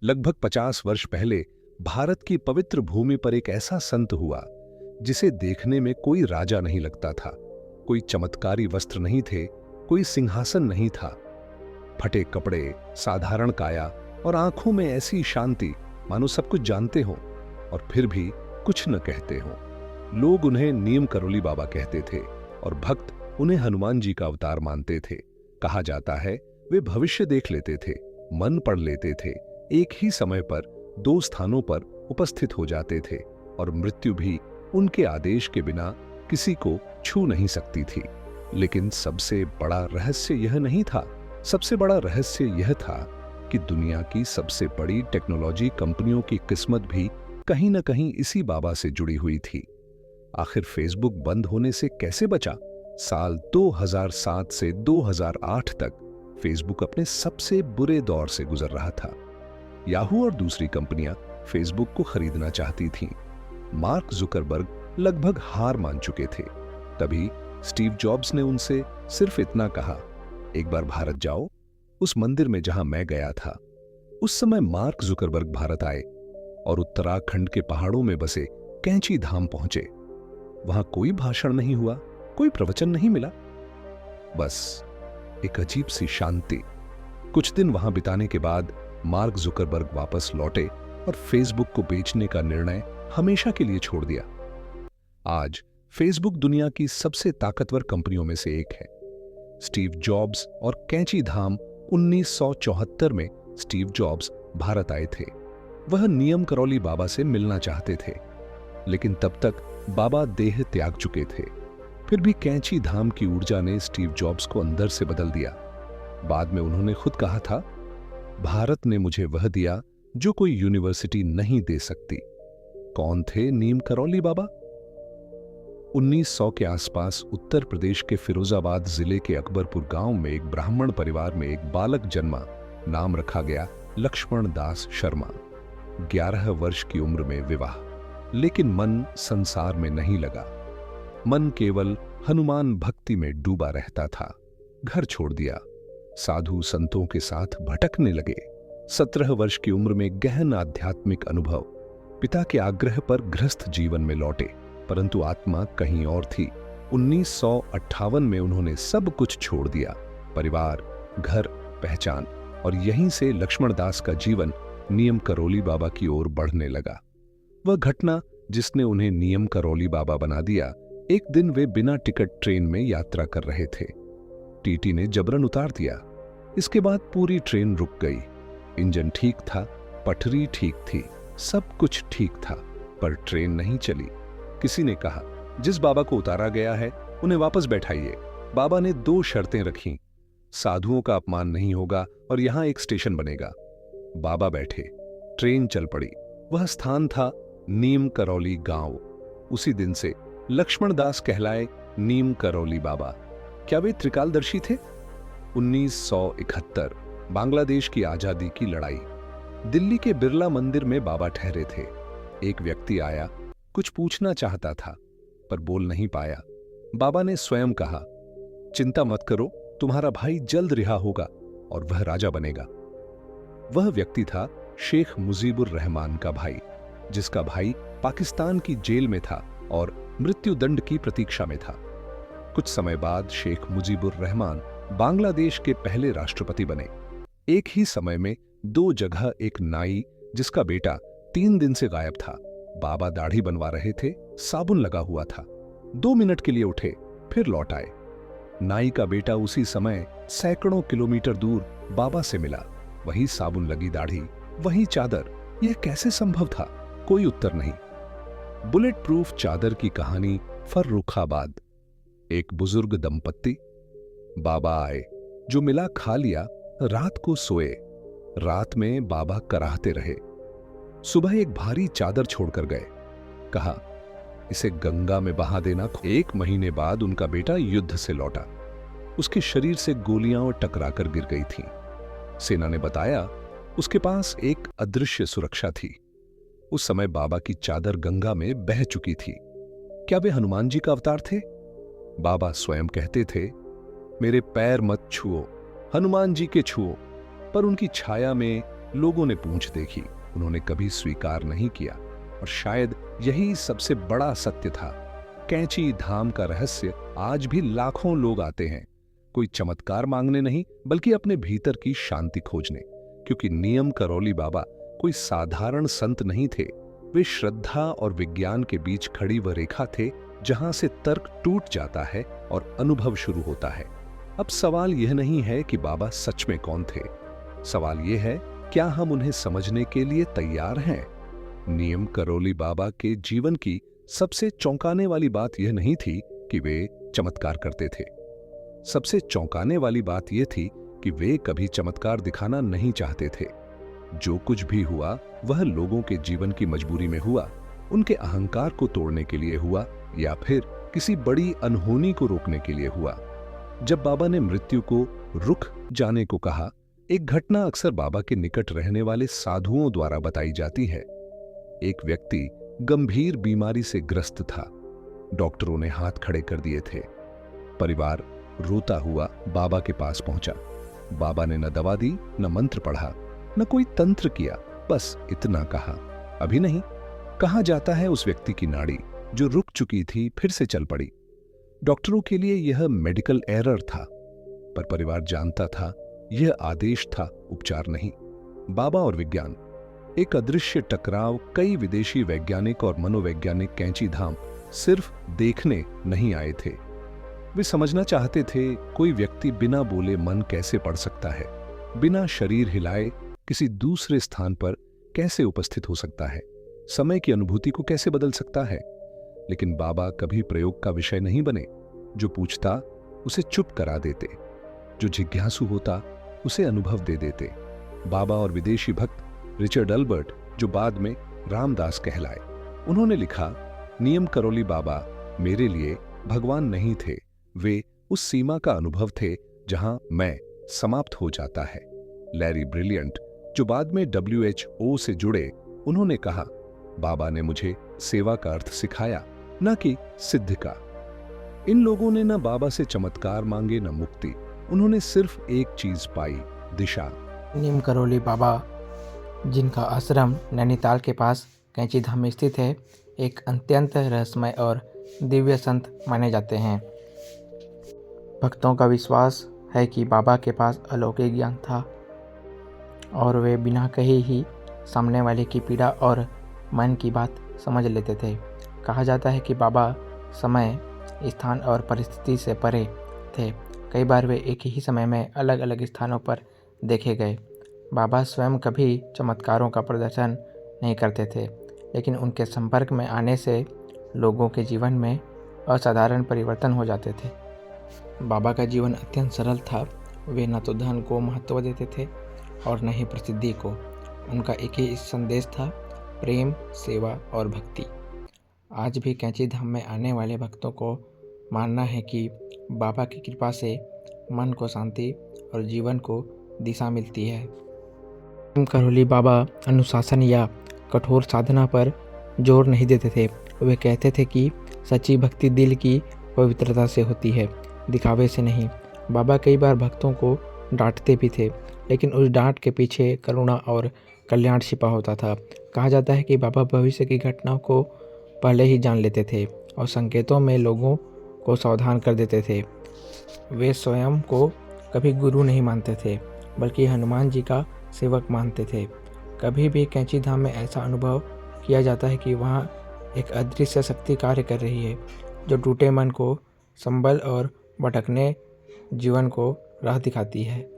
लगभग 50 वर्ष पहले भारत की पवित्र भूमि पर एक ऐसा संत हुआ जिसे देखने में कोई राजा नहीं लगता था। कोई चमत्कारी वस्त्र नहीं थे, कोई सिंहासन नहीं था। फटे कपड़े, साधारण काया और आंखों में ऐसी शांति मानो सब कुछ जानते हो और फिर भी कुछ न कहते हो। लोग उन्हें नीम करोली बाबा कहते थे और भक्त उन्हें हनुमान जी का अवतार मानते थे। कहा जाता है वे भविष्य देख लेते थे, मन पढ़ लेते थे, एक ही समय पर दो स्थानों पर उपस्थित हो जाते थे और मृत्यु भी उनके आदेश के बिना किसी को छू नहीं सकती थी। लेकिन सबसे बड़ा रहस्य यह नहीं था। सबसे बड़ा रहस्य यह था कि दुनिया की सबसे बड़ी टेक्नोलॉजी कंपनियों की किस्मत भी कहीं न कहीं इसी बाबा से जुड़ी हुई थी। आखिर फेसबुक बंद होने से कैसे बचा? साल 2007 से 2008 तक फेसबुक अपने सबसे बुरे दौर से गुजर रहा था। याहू और दूसरी कंपनियां फेसबुक को खरीदना चाहती थीं। मार्क जुकरबर्ग लगभग हार मान चुके थे। तभी स्टीव जॉब्स ने उनसे सिर्फ इतना कहा, एक बार भारत जाओ, उस मंदिर में जहां मैं गया था। उस समय मार्क जुकरबर्ग भारत आए और उत्तराखंड के पहाड़ों में बसे कैंची धाम पहुंचे। वहां कोई भाषण नहीं हुआ, कोई प्रवचन नहीं मिला, बस एक अजीब सी शांति। कुछ दिन वहां बिताने के बाद मार्क जुकरबर्ग वापस लौटे और फेसबुक को बेचने का निर्णय हमेशा के लिए छोड़ दिया। आज फेसबुक दुनिया की सबसे ताकतवर कंपनियों में से एक है। स्टीव जॉब्स और कैंची धाम 1974 में स्टीव जॉब्स भारत आए थे। वह नीम करोली बाबा से मिलना चाहते थे, लेकिन तब तक बाबा देह त्याग चुके थे। फिर भी कैंची धाम की ऊर्जा ने स्टीव जॉब्स को अंदर से बदल दिया। बाद में उन्होंने खुद कहा था, भारत ने मुझे वह दिया जो कोई यूनिवर्सिटी नहीं दे सकती। कौन थे नीम करोली बाबा? 1900 के आसपास उत्तर प्रदेश के फिरोजाबाद जिले के अकबरपुर गांव में एक ब्राह्मण परिवार में एक बालक जन्मा। नाम रखा गया लक्ष्मण दास शर्मा। 11 वर्ष की उम्र में विवाह, लेकिन मन संसार में नहीं लगा। मन केवल हनुमान भक्ति में डूबा रहता था। घर छोड़ दिया, साधु संतों के साथ भटकने लगे। 17 वर्ष की उम्र में गहन आध्यात्मिक अनुभव। पिता के आग्रह पर गृहस्थ जीवन में लौटे, परंतु आत्मा कहीं और थी। 1958 में उन्होंने सब कुछ छोड़ दिया, परिवार, घर, पहचान, और यहीं से लक्ष्मण दास का जीवन नीम करोली बाबा की ओर बढ़ने लगा। वह घटना जिसने उन्हें नीम करोली बाबा बना दिया। एक दिन वे बिना टिकट ट्रेन में यात्रा कर रहे थे। टीटी ने जबरन उतार दिया। इसके बाद पूरी ट्रेन रुक गई। इंजन ठीक था, पटरी ठीक थी, सब कुछ ठीक था, पर ट्रेन नहीं चली। किसी ने कहा, जिस बाबा को उतारा गया है उन्हें वापस बैठाइए। बाबा ने 2 शर्तें रखीं, साधुओं का अपमान नहीं होगा और यहां एक स्टेशन बनेगा। बाबा बैठे, ट्रेन चल पड़ी। वह स्थान था नीम करोली गांव। उसी दिन से लक्ष्मण दास कहलाए नीम करोली बाबा। क्या वे त्रिकालदर्शी थे? 1971 बांग्लादेश की आजादी की लड़ाई। दिल्ली के बिरला मंदिर में बाबा ठहरे थे। एक व्यक्ति आया, कुछ पूछना चाहता था पर बोल नहीं पाया। बाबा ने स्वयं कहा, चिंता मत करो, तुम्हारा भाई जल्द रिहा होगा और वह राजा बनेगा। वह व्यक्ति था शेख मुजीबुर रहमान का भाई, जिसका भाई पाकिस्तान की जेल में था और मृत्युदंड की प्रतीक्षा में था। कुछ समय बाद शेख मुजीबुर रहमान बांग्लादेश के पहले राष्ट्रपति बने। एक ही समय में 2 जगह एक नाई जिसका बेटा 3 दिन से गायब था। बाबा दाढ़ी बनवा रहे थे, साबुन लगा हुआ था। 2 मिनट के लिए उठे, फिर लौट आए। नाई का बेटा उसी समय सैकड़ों किलोमीटर दूर बाबा से मिला। वही साबुन लगी दाढ़ी, वही चादर। यह कैसे संभव था? कोई उत्तर नहीं। बुलेट प्रूफ चादर की कहानी फर्रुखाबाद। एक बुजुर्ग दंपत्ति। बाबा आए, जो मिला खा लिया, रात को सोए। रात में बाबा कराहते रहे। सुबह एक भारी चादर छोड़कर गए। कहा, इसे गंगा में बहा देना। 1 महीने बाद उनका बेटा युद्ध से लौटा। उसके शरीर से गोलियां टकराकर गिर गई थीं। सेना ने बताया उसके पास एक अदृश्य सुरक्षा थी। उस समय बाबा की चादर गंगा में बह चुकी थी। क्या वे हनुमान जी का अवतार थे? बाबा स्वयं कहते थे, मेरे पैर मत छुओ, हनुमान जी के छुओ। पर उनकी छाया में लोगों ने पूंछ देखी, उन्होंने कभी स्वीकार नहीं किया। और शायद यही सबसे बड़ा सत्य था। कैंची धाम का रहस्य आज भी लाखों लोग आते हैं, कोई चमत्कार मांगने नहीं, बल्कि अपने भीतर की शांति खोजने। क्योंकि नियम करौली बाबा कोई साधारण संत नहीं थे, वे श्रद्धा और विज्ञान के बीच खड़ी वह रेखा थे जहां से तर्क टूट जाता है और अनुभव शुरू होता है। अब सवाल यह नहीं है कि बाबा सच में कौन थे, सवाल यह है क्या हम उन्हें समझने के लिए तैयार हैं। नियम करौली बाबा के जीवन की सबसे चौंकाने वाली बात यह नहीं थी कि वे चमत्कार करते थे। सबसे चौंकाने वाली बात यह थी कि वे कभी चमत्कार दिखाना नहीं चाहते थे। जो कुछ भी हुआ वह लोगों के जीवन की मजबूरी में हुआ, उनके अहंकार को तोड़ने के लिए हुआ या फिर किसी बड़ी अनहोनी को रोकने के लिए हुआ। जब बाबा ने मृत्यु को रुक जाने को कहा, एक घटना अक्सर बाबा के निकट रहने वाले साधुओं द्वारा बताई जाती है। एक व्यक्ति गंभीर बीमारी से ग्रस्त था। डॉक्टरों ने हाथ खड़े कर दिए थे। परिवार रोता हुआ बाबा के पास पहुंचा। बाबा ने न दवा दी, न मंत्र पढ़ा, न कोई तंत्र किया, बस इतना कहा, अभी नहीं। कहा जाता है उस व्यक्ति की नाड़ी जो रुक चुकी थी फिर से चल पड़ी। डॉक्टरों के लिए यह मेडिकल एरर था, पर परिवार जानता था यह आदेश था, उपचार नहीं। बाबा और विज्ञान, एक अदृश्य टकराव। कई विदेशी वैज्ञानिक और मनोवैज्ञानिक कैंची धाम सिर्फ देखने नहीं आए थे, वे समझना चाहते थे कोई व्यक्ति बिना बोले मन कैसे पढ़ सकता है, बिना शरीर हिलाए किसी दूसरे स्थान पर कैसे उपस्थित हो सकता है, समय की अनुभूति को कैसे बदल सकता है। लेकिन बाबा कभी प्रयोग का विषय नहीं बने। जो पूछता उसे चुप करा देते, जो जिज्ञासु होता उसे अनुभव दे देते। बाबा और विदेशी भक्त रिचर्ड अल्बर्ट, जो बाद में रामदास कहलाए, उन्होंने लिखा, नियम करौली बाबा मेरे लिए भगवान नहीं थे, वे उस सीमा का अनुभव थे जहां मैं समाप्त हो जाता है। लैरी ब्रिलियंट, जो बाद में WHO से जुड़े, उन्होंने कहा, बाबा ने मुझे सेवा का अर्थ सिखाया, न कि सिद्ध का। इन लोगों ने न बाबा से चमत्कार मांगे न मुक्ति, उन्होंने सिर्फ एक चीज पाई, दिशा। नियम करौली बाबा, जिनका आश्रम नैनीताल के पास कैंची धाम में स्थित है, एक अत्यंत रहस्यमय और दिव्य संत माने जाते हैं। भक्तों का विश्वास है कि बाबा के पास अलौकिक ज्ञान था और वे बिना कहे ही सामने वाले की पीड़ा और मन की बात समझ लेते थे। कहा जाता है कि बाबा समय, स्थान और परिस्थिति से परे थे। कई बार वे एक ही समय में अलग अलग स्थानों पर देखे गए। बाबा स्वयं कभी चमत्कारों का प्रदर्शन नहीं करते थे, लेकिन उनके संपर्क में आने से लोगों के जीवन में असाधारण परिवर्तन हो जाते थे। बाबा का जीवन अत्यंत सरल था। वे न तो धन को महत्व देते थे और न ही प्रसिद्धि को। उनका एक ही संदेश था, प्रेम, सेवा और भक्ति। आज भी कैंची धाम में आने वाले भक्तों को मानना है कि बाबा की कृपा से मन को शांति और जीवन को दिशा मिलती है। करौली बाबा अनुशासन या कठोर साधना पर जोर नहीं देते थे। वे कहते थे कि सच्ची भक्ति दिल की पवित्रता से होती है, दिखावे से नहीं। बाबा कई बार भक्तों को डांटते भी थे, लेकिन उस डांट के पीछे करुणा और कल्याण छिपा होता था। कहा जाता है कि बाबा भविष्य की घटनाओं को पहले ही जान लेते थे और संकेतों में लोगों को सावधान कर देते थे। वे स्वयं को कभी गुरु नहीं मानते थे, बल्कि हनुमान जी का सेवक मानते थे। कभी भी कैंची धाम में ऐसा अनुभव किया जाता है कि वहाँ एक अदृश्य शक्ति कार्य कर रही है, जो टूटे मन को संबल और भटकने जीवन को राह दिखाती है।